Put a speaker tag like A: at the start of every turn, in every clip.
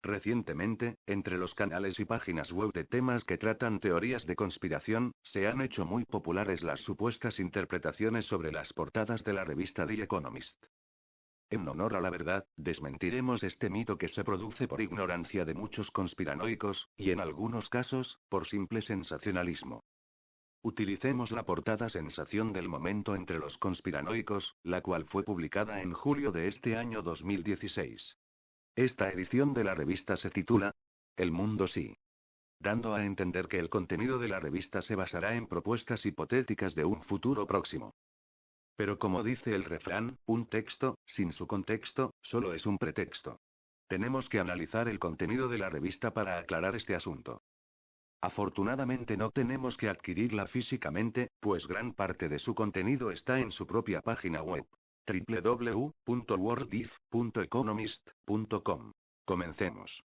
A: Recientemente, entre los canales y páginas web de temas que tratan teorías de conspiración, se han hecho muy populares las supuestas interpretaciones sobre las portadas de la revista The Economist. En honor a la verdad, desmentiremos este mito que se produce por ignorancia de muchos conspiranoicos, y en algunos casos, por simple sensacionalismo. Utilicemos la portada sensación del momento entre los conspiranoicos, la cual fue publicada en julio de este año 2016. Esta edición de la revista se titula El mundo sí, dando a entender que el contenido de la revista se basará en propuestas hipotéticas de un futuro próximo. Pero como dice el refrán, un texto, sin su contexto, solo es un pretexto. Tenemos que analizar el contenido de la revista para aclarar este asunto. Afortunadamente no tenemos que adquirirla físicamente, pues gran parte de su contenido está en su propia página web. www.worldif.economist.com. Comencemos.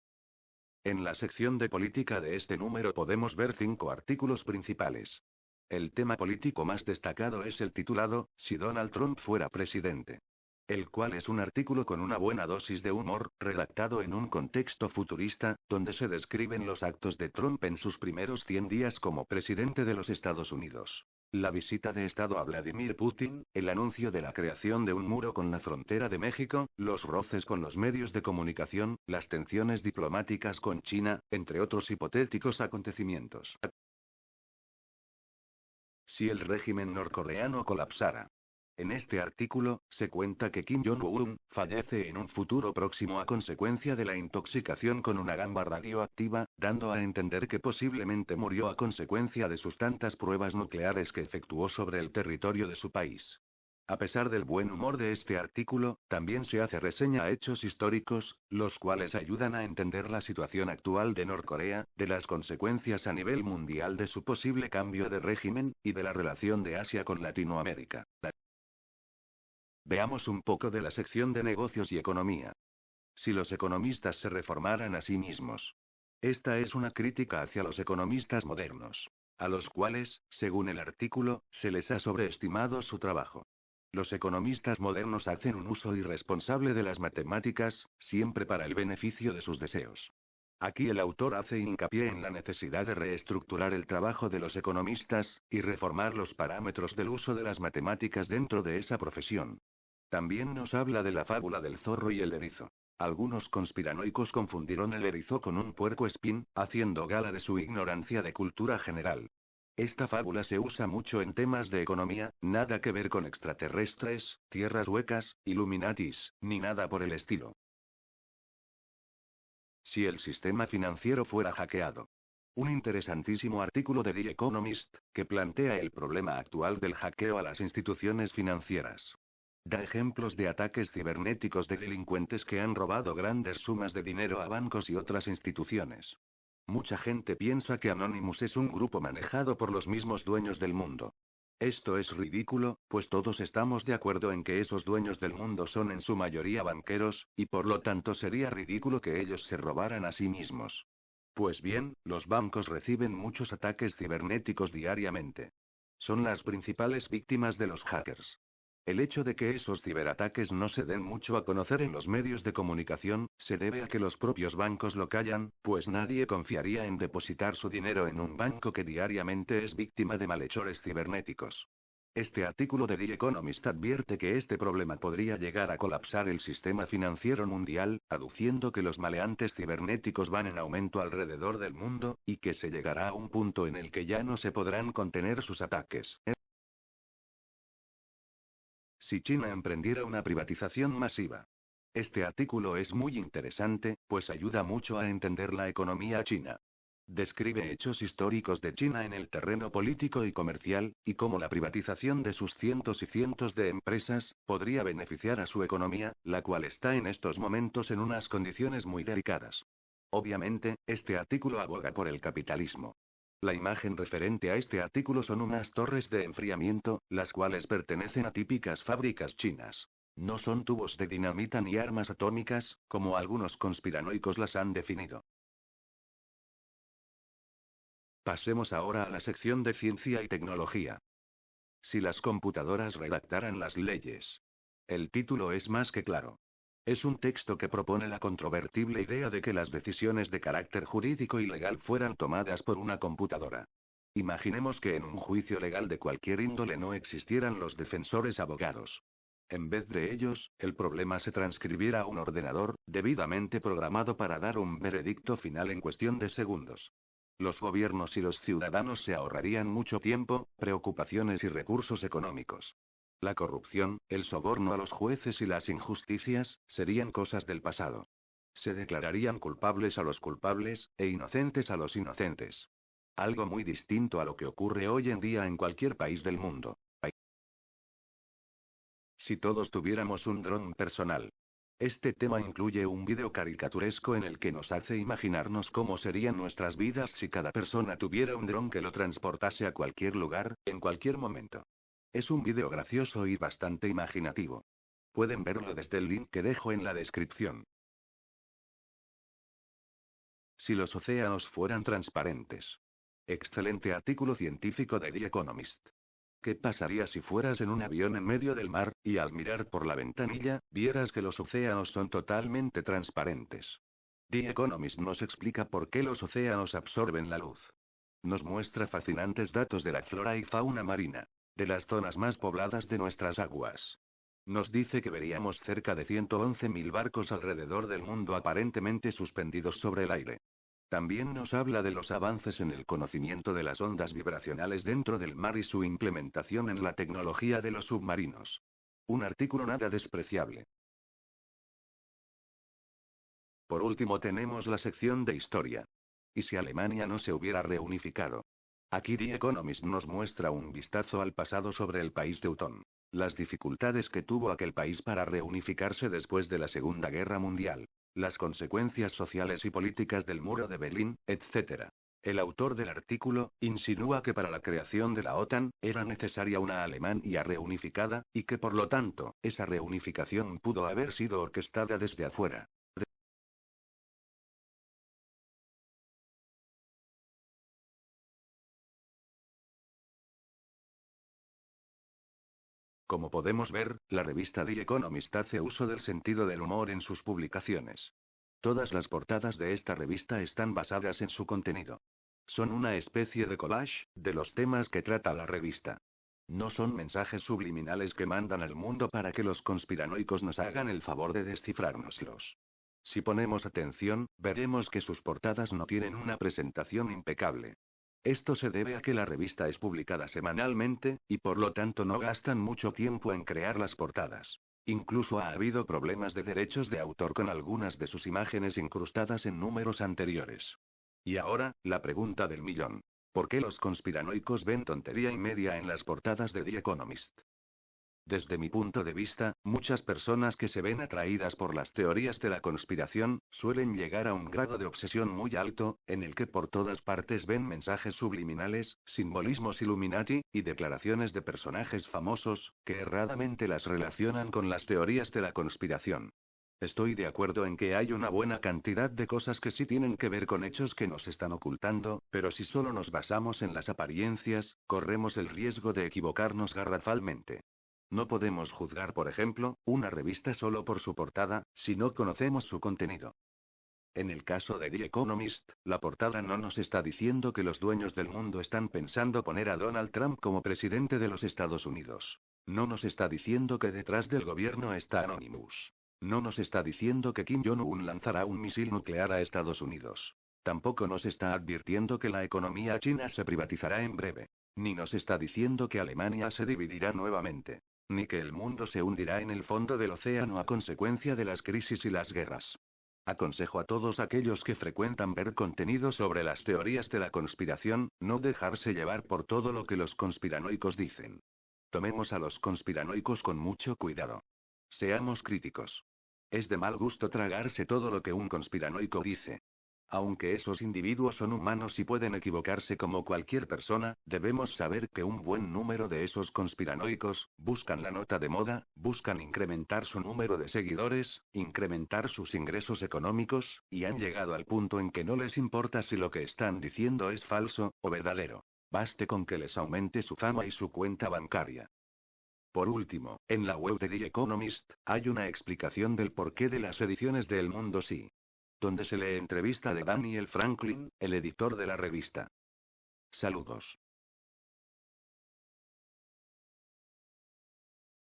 A: En la sección de política de este número podemos ver 5 artículos principales. El tema político más destacado es el titulado, Si Donald Trump fuera presidente. El cual es un artículo con una buena dosis de humor, redactado en un contexto futurista, donde se describen los actos de Trump en sus primeros 100 días como presidente de los Estados Unidos. La visita de Estado a Vladimir Putin, el anuncio de la creación de un muro con la frontera de México, los roces con los medios de comunicación, las tensiones diplomáticas con China, entre otros hipotéticos acontecimientos. Si el régimen norcoreano colapsara. En este artículo, se cuenta que Kim Jong-un fallece en un futuro próximo a consecuencia de la intoxicación con una gamba radioactiva, dando a entender que posiblemente murió a consecuencia de sus tantas pruebas nucleares que efectuó sobre el territorio de su país. A pesar del buen humor de este artículo, también se hace reseña a hechos históricos, los cuales ayudan a entender la situación actual de Norcorea, de las consecuencias a nivel mundial de su posible cambio de régimen, y de la relación de Asia con Latinoamérica. Veamos un poco de la sección de negocios y economía. Si los economistas se reformaran a sí mismos. Esta es una crítica hacia los economistas modernos, a los cuales, según el artículo, se les ha sobreestimado su trabajo. Los economistas modernos hacen un uso irresponsable de las matemáticas, siempre para el beneficio de sus deseos. Aquí el autor hace hincapié en la necesidad de reestructurar el trabajo de los economistas, y reformar los parámetros del uso de las matemáticas dentro de esa profesión. También nos habla de la fábula del zorro y el erizo. Algunos conspiranoicos confundieron el erizo con un puercoespín, haciendo gala de su ignorancia de cultura general. Esta fábula se usa mucho en temas de economía, nada que ver con extraterrestres, tierras huecas, Illuminatis, ni nada por el estilo. Si el sistema financiero fuera hackeado. Un interesantísimo artículo de The Economist, que plantea el problema actual del hackeo a las instituciones financieras. Da ejemplos de ataques cibernéticos de delincuentes que han robado grandes sumas de dinero a bancos y otras instituciones. Mucha gente piensa que Anonymous es un grupo manejado por los mismos dueños del mundo. Esto es ridículo, pues todos estamos de acuerdo en que esos dueños del mundo son en su mayoría banqueros, y por lo tanto sería ridículo que ellos se robaran a sí mismos. Pues bien, los bancos reciben muchos ataques cibernéticos diariamente. Son las principales víctimas de los hackers. El hecho de que esos ciberataques no se den mucho a conocer en los medios de comunicación, se debe a que los propios bancos lo callan, pues nadie confiaría en depositar su dinero en un banco que diariamente es víctima de malhechores cibernéticos. Este artículo de The Economist advierte que este problema podría llegar a colapsar el sistema financiero mundial, aduciendo que los maleantes cibernéticos van en aumento alrededor del mundo, y que se llegará a un punto en el que ya no se podrán contener sus ataques. Si China emprendiera una privatización masiva. Este artículo es muy interesante, pues ayuda mucho a entender la economía china. Describe hechos históricos de China en el terreno político y comercial, y cómo la privatización de sus cientos y cientos de empresas, podría beneficiar a su economía, la cual está en estos momentos en unas condiciones muy delicadas. Obviamente, este artículo aboga por el capitalismo. La imagen referente a este artículo son unas torres de enfriamiento, las cuales pertenecen a típicas fábricas chinas. No son tubos de dinamita ni armas atómicas, como algunos conspiranoicos las han definido. Pasemos ahora a la sección de ciencia y tecnología. Si las computadoras redactaran las leyes. El título es más que claro. Es un texto que propone la controvertible idea de que las decisiones de carácter jurídico y legal fueran tomadas por una computadora. Imaginemos que en un juicio legal de cualquier índole no existieran los defensores abogados. En vez de ellos, el problema se transcribiera a un ordenador, debidamente programado para dar un veredicto final en cuestión de segundos. Los gobiernos y los ciudadanos se ahorrarían mucho tiempo, preocupaciones y recursos económicos. La corrupción, el soborno a los jueces y las injusticias, serían cosas del pasado. Se declararían culpables a los culpables, e inocentes a los inocentes. Algo muy distinto a lo que ocurre hoy en día en cualquier país del mundo. Si todos tuviéramos un dron personal. Este tema incluye un vídeo caricaturesco en el que nos hace imaginarnos cómo serían nuestras vidas si cada persona tuviera un dron que lo transportase a cualquier lugar, en cualquier momento. Es un vídeo gracioso y bastante imaginativo. Pueden verlo desde el link que dejo en la descripción. Si los océanos fueran transparentes. Excelente artículo científico de The Economist. ¿Qué pasaría si fueras en un avión en medio del mar, y al mirar por la ventanilla, vieras que los océanos son totalmente transparentes? The Economist nos explica por qué los océanos absorben la luz. Nos muestra fascinantes datos de la flora y fauna marina, de las zonas más pobladas de nuestras aguas. Nos dice que veríamos cerca de 111.000 barcos alrededor del mundo aparentemente suspendidos sobre el aire. También nos habla de los avances en el conocimiento de las ondas vibracionales dentro del mar y su implementación en la tecnología de los submarinos. Un artículo nada despreciable. Por último tenemos la sección de historia. ¿Y si Alemania no se hubiera reunificado? Aquí The Economist nos muestra un vistazo al pasado sobre el país teutón. Las dificultades que tuvo aquel país para reunificarse después de la Segunda Guerra Mundial. Las consecuencias sociales y políticas del muro de Berlín, etc. El autor del artículo insinúa que para la creación de la OTAN era necesaria una Alemania reunificada, y que por lo tanto, esa reunificación pudo haber sido orquestada desde afuera. Como podemos ver, la revista The Economist hace uso del sentido del humor en sus publicaciones. Todas las portadas de esta revista están basadas en su contenido. Son una especie de collage de los temas que trata la revista. No son mensajes subliminales que mandan al mundo para que los conspiranoicos nos hagan el favor de descifrárnoslos. Si ponemos atención, veremos que sus portadas no tienen una presentación impecable. Esto se debe a que la revista es publicada semanalmente, y por lo tanto no gastan mucho tiempo en crear las portadas. Incluso ha habido problemas de derechos de autor con algunas de sus imágenes incrustadas en números anteriores. Y ahora, la pregunta del millón. ¿Por qué los conspiranoicos ven tontería y media en las portadas de The Economist? Desde mi punto de vista, muchas personas que se ven atraídas por las teorías de la conspiración, suelen llegar a un grado de obsesión muy alto, en el que por todas partes ven mensajes subliminales, simbolismos Illuminati, y declaraciones de personajes famosos, que erradamente las relacionan con las teorías de la conspiración. Estoy de acuerdo en que hay una buena cantidad de cosas que sí tienen que ver con hechos que nos están ocultando, pero si solo nos basamos en las apariencias, corremos el riesgo de equivocarnos garrafalmente. No podemos juzgar, por ejemplo, una revista solo por su portada, si no conocemos su contenido. En el caso de The Economist, la portada no nos está diciendo que los dueños del mundo están pensando poner a Donald Trump como presidente de los Estados Unidos. No nos está diciendo que detrás del gobierno está Anonymous. No nos está diciendo que Kim Jong-un lanzará un misil nuclear a Estados Unidos. Tampoco nos está advirtiendo que la economía china se privatizará en breve. Ni nos está diciendo que Alemania se dividirá nuevamente. Ni que el mundo se hundirá en el fondo del océano a consecuencia de las crisis y las guerras. Aconsejo a todos aquellos que frecuentan ver contenido sobre las teorías de la conspiración, no dejarse llevar por todo lo que los conspiranoicos dicen. Tomemos a los conspiranoicos con mucho cuidado. Seamos críticos. Es de mal gusto tragarse todo lo que un conspiranoico dice. Aunque esos individuos son humanos y pueden equivocarse como cualquier persona, debemos saber que un buen número de esos conspiranoicos buscan la nota de moda, buscan incrementar su número de seguidores, incrementar sus ingresos económicos, y han llegado al punto en que no les importa si lo que están diciendo es falso o verdadero. Baste con que les aumente su fama y su cuenta bancaria. Por último, en la web de The Economist, hay una explicación del porqué de las ediciones de El Mundo Sí, donde se le entrevista a Daniel Franklin, el editor de la revista. Saludos.